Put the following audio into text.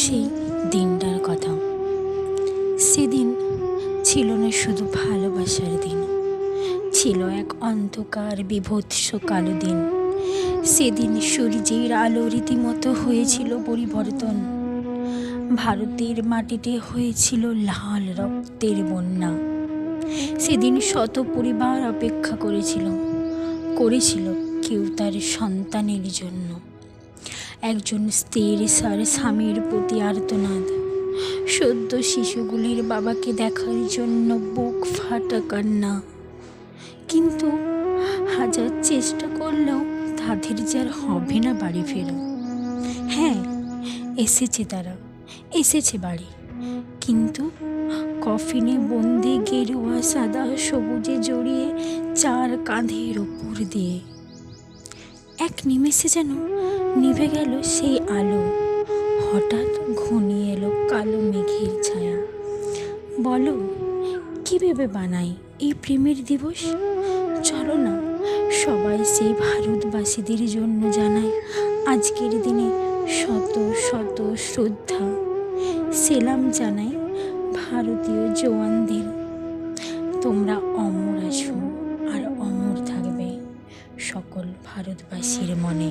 সেই দিনটার কথা। সেদিন ছিল না শুধু ভালোবাসার দিন, ছিল এক অন্ধকার বিভৎস কালো দিন। সেদিন সূর্যের আলো রীতিমতো হয়েছিল পরিবর্তন। ভারতের মাটিতে হয়েছিল লাল রক্তের বন্যা। সেদিন শত পরিবার অপেক্ষা করেছিল কেউ তার সন্তানের জন্য। একজন স্ত্রীর স্বামীর প্রতি আর্তনাদ, সদ্য শিশুগুলির বাবাকে দেখার জন্য বুক ফাটা কান্না। কিন্তু হাজার চেষ্টা করলেও তাদের যে আর হবে না বাড়ি ফেরা। হ্যাঁ, এসেছে বাড়ি, কিন্তু কফিনে বন্দি গেরুয়া সাদা সবুজে জড়িয়ে চার কাঁধের ওপর দিয়ে। এক নিমেষে যেন নিভে গেল সেই আলো। হঠাৎ ঘনিয়ে এলো কালো মেঘের ছায়া। বলো, কী ভেবে বানাই এই প্রেমের দিবস? চলো না সবাই সেই ভারতবাসীদের জন্য জানাই আজকের দিনে শত শত শ্রদ্ধা। সেলাম জানাই ভারতীয় জওয়ানদের। তোমরা অমর আছো আর অমর থাকবে সকল ভারতবাসীর মনে।